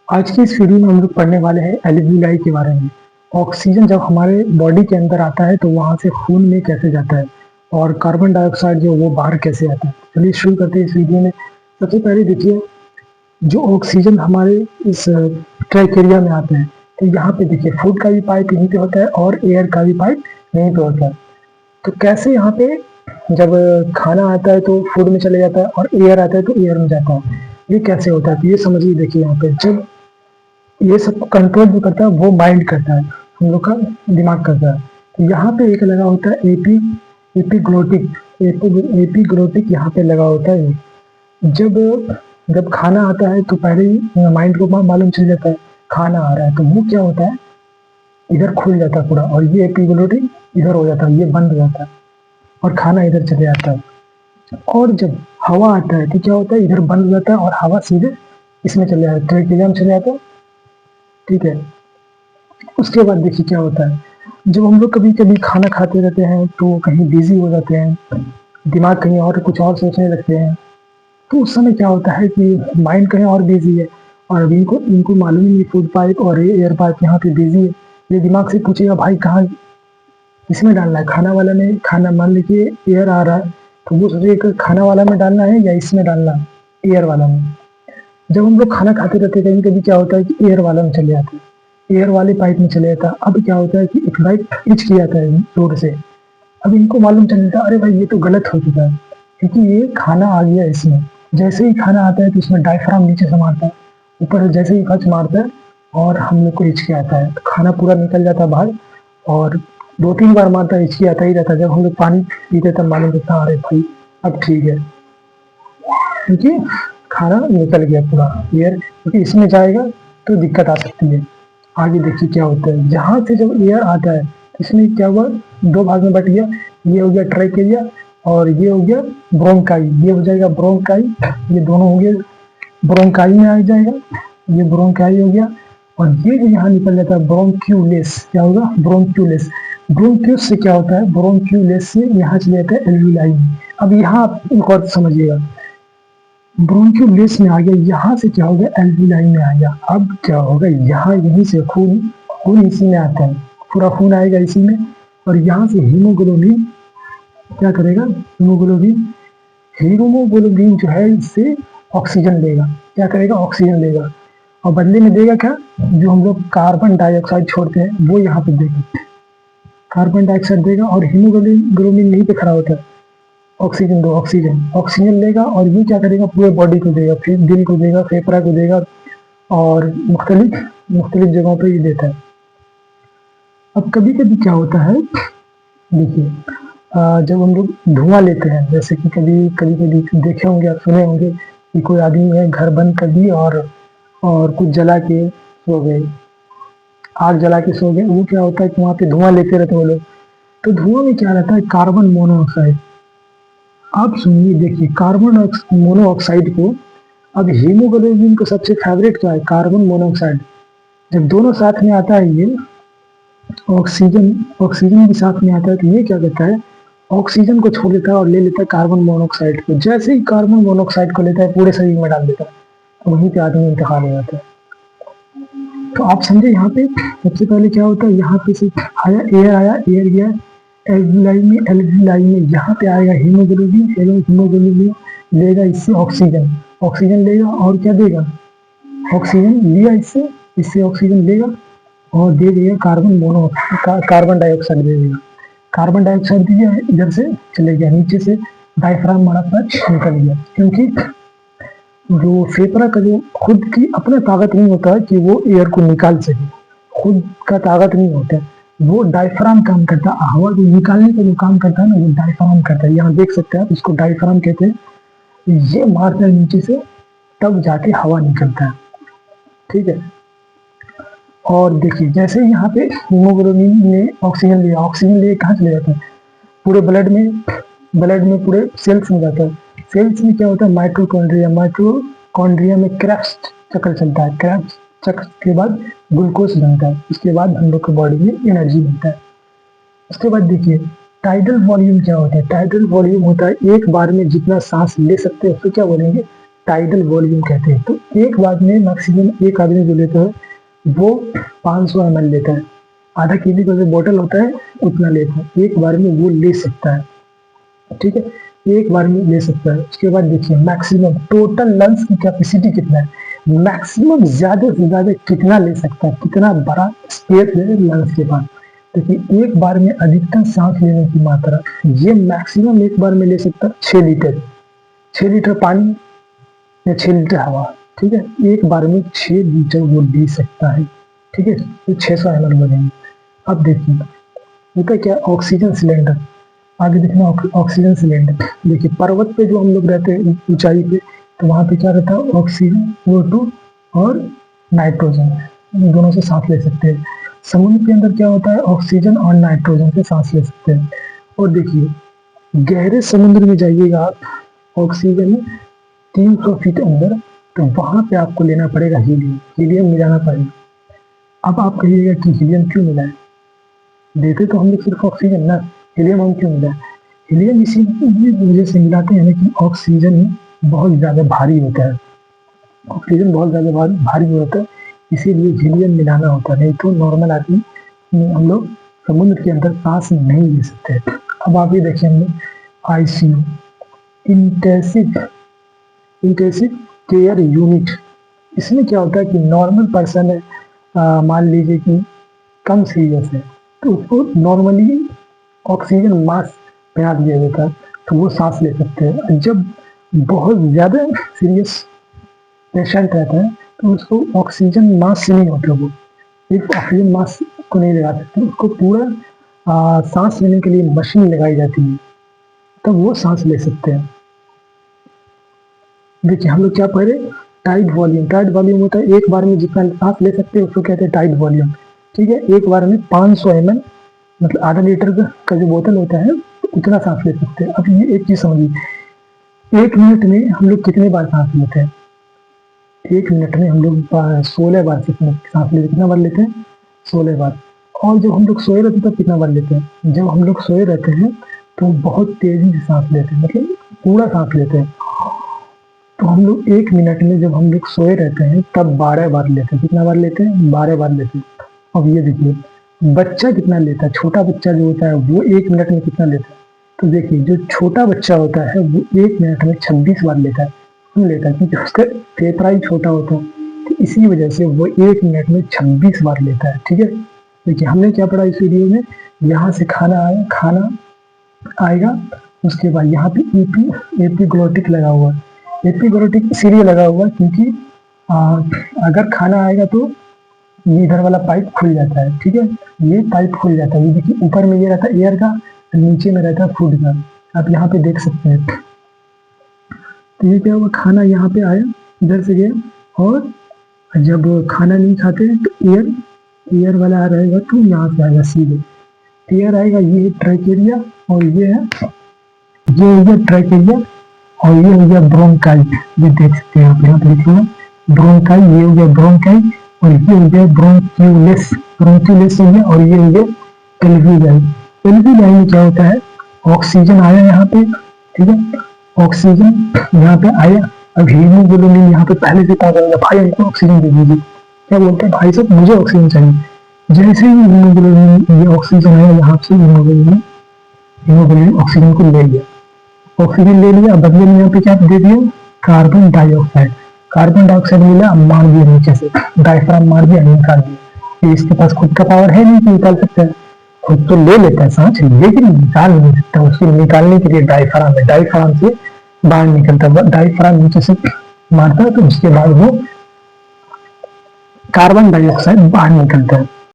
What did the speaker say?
आज की इस वीडियो में हम लोग पढ़ने वाले हैं एल्वियोलाई के बारे में। ऑक्सीजन जब हमारे बॉडी के अंदर आता है तो वहाँ से खून में कैसे जाता है और कार्बन डाइऑक्साइड जो वो बाहर कैसे आता है। चलिए शुरू करते हैं इस वीडियो में। सबसे पहले देखिए, जो ऑक्सीजन हमारे इस ट्रैकेरिया में आता है, तो यहाँ पे देखिए फूड का भी पाइप यहीं पे होता है और एयर का भी पाइप यहीं पे होता है। तो कैसे यहाँ पे जब खाना आता है तो फूड में चले जाता है और एयर आता है तो एयर में जाता है, ये कैसे होता है? तो ये समझिए। देखिए यहाँ पे जब ये सब कंट्रोल जो करता है वो माइंड करता है, हम लोग का दिमाग करता है। तो यहाँ पे एक लगा होता है एपीग्लोटिक। एपीग्लोटिक यहाँ पे लगा होता है। जब जब खाना आता है तो पहले ही माइंड को मालूम चल जाता है खाना आ रहा है, तो वो क्या होता है, इधर खुल जाता है पूरा और ये एपीग्लोटिक इधर हो जाता है, ये बंद हो जाता है और खाना इधर चले जाता है। और जब हवा आता है तो क्या होता है, इधर बंद हो जाता है और हवा सीधे इसमें चले जाता है, ट्रेकिया में चले जाता है। ठीक है। उसके बाद देखिए क्या होता है, जब हम लोग कभी कभी खाना खाते रहते हैं तो कहीं बिजी हो जाते हैं, दिमाग कहीं और कुछ और सोचने लगते हैं, तो उस समय क्या होता है कि माइंड कहीं और बिजी है और अभी इनको इनको मालूम ही नहीं, फूड पाइप और एयर पाइप यहाँ पे बिजी है। ये दिमाग से पूछेगा भाई कहाँ, इसमें डालना है खाना वाला में, खाना मान लीजिए एयर आ रहा है तो वो सोचेगा खाना वाला में डालना है या इसमें डालना है, एयर वाला में। जब हम लोग खाना खाते रहते हैं कभी कभी क्या होता है कि एयर वाला में चले जाते हैं, एयर वाले पाइप में चले जाता है। अब क्या होता है कि एक पाइप खींच किया जाता है जोर से। अब इनको मालूम चल जाता है अरे भाई ये तो गलत हो चुका है, क्योंकि ये खाना आ गया इसमें। जैसे ही खाना आता है तो इसमें डायफ्राम नीचे से मारता है, ऊपर जैसे ही खच मारता है और हम लोग को हिचकी आता है, तो खाना पूरा निकल जाता है बाहर। और 2-3 बार मारता है, हिचकी आता ही रहता है। जब हम लोग पानी पीते तब मालूम चलता है अरे भाई अब ठीक है, क्योंकि खाना निकल गया पूरा एयर, क्योंकि इसमें जाएगा तो दिक्कत आ सकती है। आगे देखिए क्या होता है, यहाँ से जब एयर आता है इसमें क्या हुआ, 2 भाग में बट गया। ये हो गया ट्रैकेरिया और ये हो गया ब्रोंकाई। ये हो जाएगा ब्रोंकाई, ये दोनों हो गए ब्रोंकाई में आ जाएगा, ये ब्रोंकाई हो गया। और ये जो यहाँ निकल जाता है ब्रोंक्यूलेस, क्या होगा ब्रोंक्यूलेस। ब्रोंक्यूस से क्या होता है, ब्रोंक्यूलेस से यहाँ चले जाता है एल्वियोलाई। अब यहाँ आप एक और समझिएगा, ब्रोंक्यूलेस में आ गया, यहाँ से क्या हो गया एल्वियोलाई में आ गया। अब क्या होगा, यहाँ यहीं से खून खून इसी में आता है, पूरा खून आएगा इसी में। और यहाँ से हीमोग्लोबिन क्या करेगा, हीमोग्लोबिन हीमोग्लोबिन जो है इससे ऑक्सीजन लेगा। क्या करेगा, ऑक्सीजन लेगा और बदले में देगा क्या, जो हम लोग कार्बन डाइऑक्साइड छोड़ते हैं वो यहाँ पे देगा, कार्बन डाइऑक्साइड देगा। और हीमोग्लोबिन यहीं पे खड़ा होता है, ऑक्सीजन दो, ऑक्सीजन ऑक्सीजन लेगा और ये क्या करेगा, पूरे बॉडी को देगा, फिर दिल को देगा, फेफड़ा को देगा और मुख्तलिफ मुख्तलिफ जगहों पे ये देता है। अब कभी कभी क्या होता है, देखिए जब हम लोग धुआं लेते हैं, जैसे कि कभी कभी कभी देखे होंगे आप, सुने होंगे कि कोई आदमी है घर बंद कर दी और कुछ जला के सो गए, आग जला के सो गए। वो क्या होता है कि वहाँ पे धुआं लेते रहते हैं वो लोग, तो धुआं में क्या रहता है, कार्बन मोनोऑक्साइड। आप सुनिए, देखिए कार्बन मोनोऑक्साइड को, अब हीमोग्लोबिन को सबसे फेवरेट क्या है, कार्बन मोनोऑक्साइड। जब दोनों साथ में आता है, ये ऑक्सीजन ऑक्सीजन भी साथ में आता है, तो ये क्या करता है, ऑक्सीजन को छोड़ देता है और ले लेता है कार्बन मोनोऑक्साइड को। जैसे ही कार्बन मोनोऑक्साइड को लेता है पूरे शरीर में डाल देता है, तो वहीं पे आदमी इंतकाल हो जाता है। तो आप समझे यहाँ पे सबसे पहले क्या होता है, यहाँ पे से आया एयर गया एल्वियोलाई में यहाँ पे आएगा हीमोग्लोबिन, हीमोग्लोबिन लेगा इससे ऑक्सीजन, ऑक्सीजन लेगा और क्या देगा, ऑक्सीजन लिया इससे, इससे ऑक्सीजन लेगा और दे देगा कार्बन डाइऑक्साइड दे देगा। कार्बन डाइऑक्साइड दिया है, इधर से चले गया, नीचे से डायफ्राम मारा पर निकल गया। क्योंकि जो फेफड़ा का जो खुद की अपना ताकत नहीं होता है कि वो एयर को निकाल सके, खुद का ताकत नहीं होता है, वो डायफ्राम काम करता है। हवा को निकालने का जो काम करता है ना, वो डायफ्राम करता है। यहाँ देख सकते हैं आप, इसको डायफ्राम कहते हैं। ये मारता है नीचे से, तब जाके हवा निकलता है। ठीक है। और देखिए जैसे यहाँ पे हीमोग्लोबिन ने ऑक्सीजन लिया, ऑक्सीजन लिए कहाँ चले जाता है, पूरे ब्लड में पूरे सेल्स में जाता है। सेल्स में क्या होता है, माइटोकॉन्ड्रिया, माइटोकॉन्ड्रिया में क्रेब्स चक्र चलता है, क्रेब्स चक्र के बाद ग्लूकोज बनता है, उसके बाद हम लोग के बॉडी में एनर्जी बनता है। उसके बाद देखिए टाइडल वॉल्यूम क्या होता है, टाइडल वॉल्यूम होता है एक बार में जितना सांस ले सकते हैं उसको क्या बोलेंगे, टाइडल वॉल्यूम कहते हैं। तो एक बार में मैक्सिमम एक आदमी जो लेता है वो 500 ml लेता है, आधा केजी का जो बोतल होता है उतना लेता है, एक बार में वो ले सकता है, ठीक है, एक बार में ले सकता है। उसके बाद देखिए मैक्सिमम टोटल लंग्स की कैपेसिटी कितना है, मैक्सिमम ज्यादा से ज्यादा कितना ले सकता है, कितना बड़ा स्पेस है लंग्स के पास। देखिए एक बार में अधिकतम सांस लेने की मात्रा, ये मैक्सिमम एक बार में ले सकता है 6 लीटर, 6 लीटर पानी या 6 लीटर हवा, ठीक है, एक बार में 6 लीटर वो ले सकता है, ठीक है, तो 600 ml बनेंगे। अब देखिए होता क्या, ऑक्सीजन सिलेंडर, आगे देखना ऑक्सीजन सिलेंडर। देखिए पर्वत पे जो हम लोग रहते हैं ऊंचाई पे, तो वहां पे क्या रहता है, ऑक्सीजन O2 और नाइट्रोजन, इन दोनों से सांस ले सकते हैं। समुद्र के अंदर क्या होता है, ऑक्सीजन और नाइट्रोजन से सांस ले सकते हैं। और देखिए गहरे समुद्र में जाइएगा आप, ऑक्सीजन 300 फीट अंदर, तो वहां पे आपको लेना पड़ेगा हीलियम, हीलियम मिलाना पड़ेगा। अब आप कहिएगा कि हीलियम क्यों मिला है, देते तो हम लोग सिर्फ ऑक्सीजन ना, हीलियम हम क्यों मिला है, हीलियम इसी वजह से मिलाते हैं कि ऑक्सीजन बहुत ज्यादा भारी होता है, ऑक्सीजन बहुत ज्यादा भारी होता है, इसीलिए हीलियम मिलाना होता है, नहीं तो नॉर्मल आदमी हम लोग समुद्र के अंदर सांस नहीं ले सकते। अब आप ये देखिए हम लोग ICU, intensive intensive care unit, इसमें क्या होता है कि नॉर्मल पर्सन है, मान लीजिए कि कम सीरियस है, तो उसको नॉर्मली ऑक्सीजन मास्क पहना दिया जाता है, तो वो सांस ले सकते हैं। जब बहुत ज़्यादा सीरियस पेशेंट रहता है तो उसको ऑक्सीजन मास्क नहीं होता, वो एक ऑक्सीजन मास्क को नहीं लगा सकते, उसको पूरा सांस लेने के लिए मशीन लगाई जाती है, तब वो सांस ले सकते हैं। देखिए हम लोग क्या पढ़ रहे, टाइट वॉल्यूम, टाइट वॉल्यूम होता है एक बार में जितना सांस ले सकते हैं उसको कहते हैं टाइट वॉल्यूम, ठीक है, एक बार में 500 ml मतलब आधा लीटर का जो बोतल होता है उतना सांस ले सकते हैं। अब ये एक चीज समझिए, 1 मिनट में हम लोग कितने बार सांस लेते हैं, 1 मिनट में हम लोग 16 बार सांस लेते, कितना बार लेते हैं, 16 बार। और जब हम लोग सोए रहते हैं तब कितना बार लेते हैं, जब हम लोग सोए रहते हैं तो बहुत तेजी से सांस लेते हैं, मतलब पूरा सांस लेते हैं। तो हम लोग 1 मिनट में जब हम लोग सोए रहते हैं तब 12 बार लेते हैं, कितना बार लेते हैं, 12 बार लेते हैं। अब ये देखिए बच्चा कितना लेता है, छोटा बच्चा जो होता है वो 1 मिनट में कितना लेता है, तो देखिए जो छोटा बच्चा होता है वो 1 मिनट में 26 बार लेता है, क्यों लेता है, क्योंकि उसका फेफड़ा ही छोटा होता है, तो इसी वजह से वो 1 मिनट में 26 बार लेता है, ठीक है। देखिए हमने क्या पढ़ा इस वीडियो में, यहाँ से खाना आएगा, उसके बाद यहाँ पे एपिग्लोटिक लगा हुआ है, एपिग्लोटिक इसीलिए लगा हुआ है क्योंकि अगर खाना आएगा तो ये इधर वाला पाइप खुल जाता है, ठीक है, ये पाइप खुल जाता है, ये देखिए ऊपर में ये रहता है एयर का, नीचे में रहता है फूड का, आप यहाँ पे देख सकते हैं। तो ये क्या हुआ, खाना यहाँ पे आया, इधर से गया, और जब खाना नहीं खाते तो एयर वाला रहेगा तो यहाँ से आएगा सीधे, एयर आएगा, ये है ट्रैकेरिया, और ये हो गया ट्रैकेरिया, और ये हो गया ब्रोंकाई, ये देख सकते हैं आप यहाँ पे लिखा है ब्रोंकाई, ये हो गया ब्रोंकाई, और ये हो गया ब्रोंक्यूलेस, ब्रोंक्यूलेस हो गया, और ये हो गया एल्वियाई। एल्वियाई में क्या होता है, ऑक्सीजन आया यहाँ पे, ठीक है, ऑक्सीजन यहाँ पे आया, अब हीमोग्लोबिन यहाँ पे पहले से पहुंचा होगा, भाई हमको ऑक्सीजन दे दीजिए, क्या बोलते हैं, भाई साहब मुझे ऑक्सीजन चाहिए, जैसे ही हीमोग्लोबिन ये ऑक्सीजन आया यहाँ से हीमोग्लोबिन ऑक्सीजन को ले लिया, ऑक्सीजन ले लिया, बदले में यहाँ पे क्या दे दिया, कार्बन डाइऑक्साइड, कार्बन डाइऑक्साइड मिला, मार दिया नीचे से, डायफ्राम मार दिया, निकाल दिया, इसके पास खुद का पावर है नहीं कि निकाल सकता है, खुद तो ले लेता है सांस लेकिन निकाल नहीं सकता, उसको निकालने के लिए डायफ्राम है, डायफ्राम से बाहर निकलता है, डायफ्राम नीचे से मारता है तो उसके बाद वो कार्बन डाइऑक्साइड बाहर निकलता है।